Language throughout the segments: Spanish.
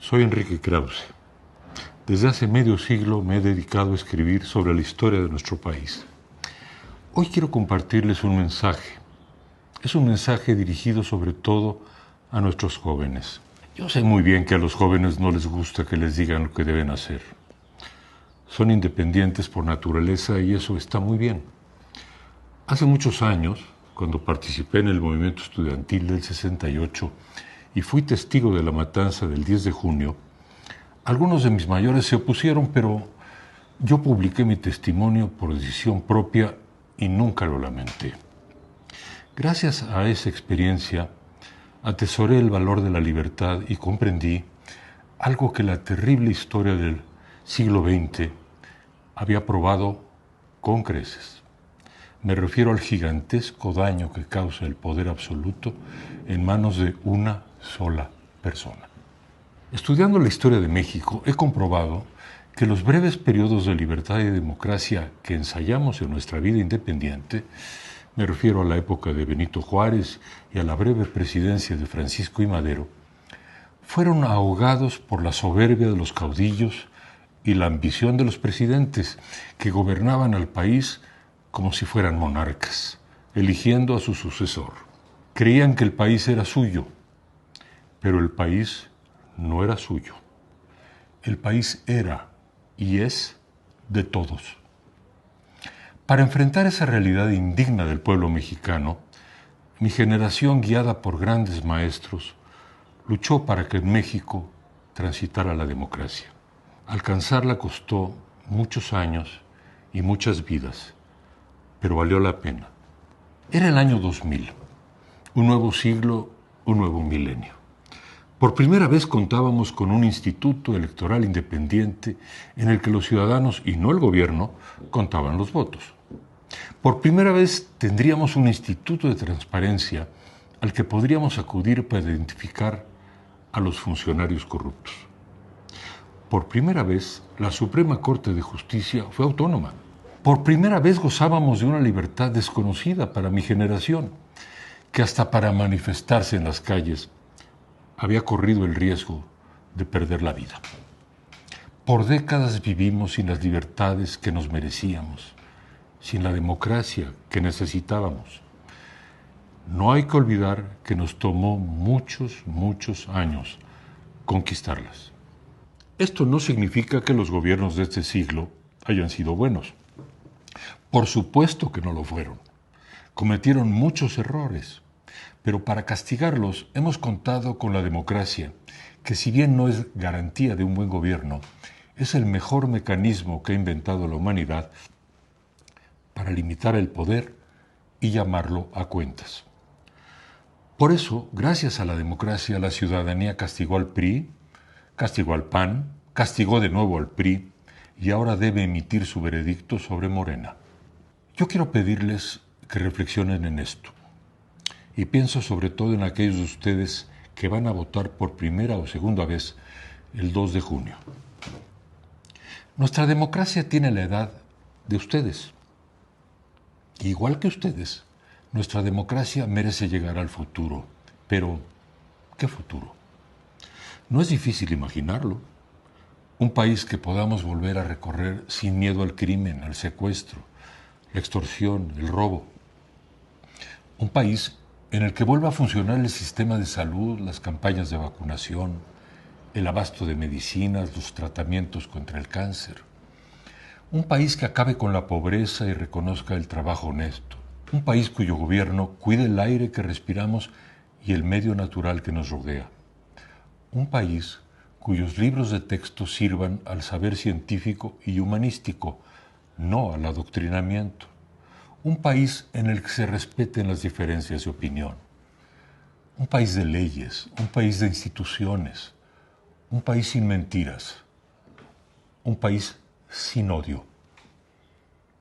Soy Enrique Krause. Desde hace medio siglo me he dedicado a escribir sobre la historia de nuestro país. Hoy quiero compartirles un mensaje. Es un mensaje dirigido sobre todo a nuestros jóvenes. Yo sé muy bien que a los jóvenes no les gusta que les digan lo que deben hacer. Son independientes por naturaleza y eso está muy bien. Hace muchos años, cuando participé en el movimiento estudiantil del 68 y fui testigo de la matanza del 10 de junio, algunos de mis mayores se opusieron, pero yo publiqué mi testimonio por decisión propia y nunca lo lamenté. Gracias a esa experiencia, atesoré el valor de la libertad y comprendí algo que la terrible historia del siglo XX había probado con creces. Me refiero al gigantesco daño que causa el poder absoluto en manos de una sola persona. Estudiando la historia de México, he comprobado que los breves periodos de libertad y democracia que ensayamos en nuestra vida independiente, me refiero a la época de Benito Juárez y a la breve presidencia de Francisco I. Madero, fueron ahogados por la soberbia de los caudillos y la ambición de los presidentes que gobernaban al país como si fueran monarcas, eligiendo a su sucesor. Creían que el país era suyo, pero el país no era suyo. El país era y es de todos. Para enfrentar esa realidad indigna del pueblo mexicano, mi generación, guiada por grandes maestros, luchó para que en México transitara la democracia. Alcanzarla costó muchos años y muchas vidas, pero valió la pena. Era el año 2000, un nuevo siglo, un nuevo milenio. Por primera vez contábamos con un instituto electoral independiente en el que los ciudadanos, y no el gobierno, contaban los votos. Por primera vez tendríamos un instituto de transparencia al que podríamos acudir para identificar a los funcionarios corruptos. Por primera vez, la Suprema Corte de Justicia fue autónoma. Por primera vez gozábamos de una libertad desconocida para mi generación, que hasta para manifestarse en las calles había corrido el riesgo de perder la vida. Por décadas vivimos sin las libertades que nos merecíamos, sin la democracia que necesitábamos. No hay que olvidar que nos tomó muchos años conquistarlas. Esto no significa que los gobiernos de este siglo hayan sido buenos. Por supuesto que no lo fueron. Cometieron muchos errores, pero para castigarlos hemos contado con la democracia, que si bien no es garantía de un buen gobierno, es el mejor mecanismo que ha inventado la humanidad para limitar el poder y llamarlo a cuentas. Por eso, gracias a la democracia, la ciudadanía castigó al PRI, castigó al PAN, castigó de nuevo al PRI y ahora debe emitir su veredicto sobre Morena. Yo quiero pedirles que reflexionen en esto. Y pienso sobre todo en aquellos de ustedes que van a votar por primera o segunda vez el 2 de junio. Nuestra democracia tiene la edad de ustedes. Igual que ustedes, nuestra democracia merece llegar al futuro. Pero, ¿qué futuro? No es difícil imaginarlo. Un país que podamos volver a recorrer sin miedo al crimen, al secuestro, la extorsión, el robo. Un país en el que vuelva a funcionar el sistema de salud, las campañas de vacunación, el abasto de medicinas, los tratamientos contra el cáncer. Un país que acabe con la pobreza y reconozca el trabajo honesto. Un país cuyo gobierno cuide el aire que respiramos y el medio natural que nos rodea. Un país cuyos libros de texto sirvan al saber científico y humanístico, no al adoctrinamiento. Un país en el que se respeten las diferencias de opinión. Un país de leyes, un país de instituciones, un país sin mentiras, un país sin odio.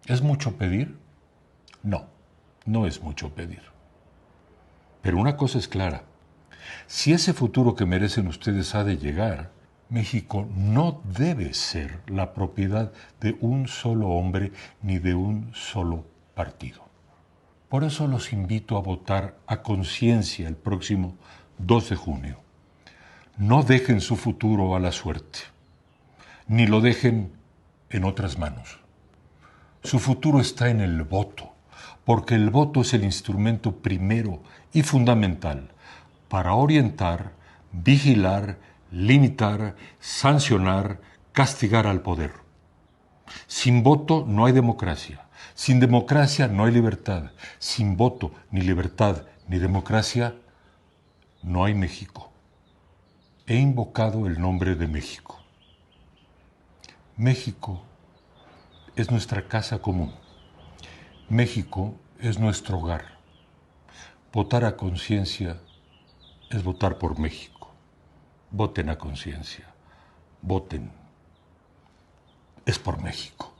¿Es mucho pedir? No, no es mucho pedir. Pero una cosa es clara. Si ese futuro que merecen ustedes ha de llegar, México no debe ser la propiedad de un solo hombre ni de un solo partido. Por eso los invito a votar a conciencia el próximo 2 de junio. No dejen su futuro a la suerte, ni lo dejen en otras manos. Su futuro está en el voto, porque el voto es el instrumento primero y fundamental para orientar, vigilar, limitar, sancionar, castigar al poder. Sin voto no hay democracia. Sin democracia no hay libertad. Sin voto, ni libertad, ni democracia, no hay México. He invocado el nombre de México. México es nuestra casa común. México es nuestro hogar. Votar a conciencia es votar por México. Voten a conciencia. Voten. Es por México.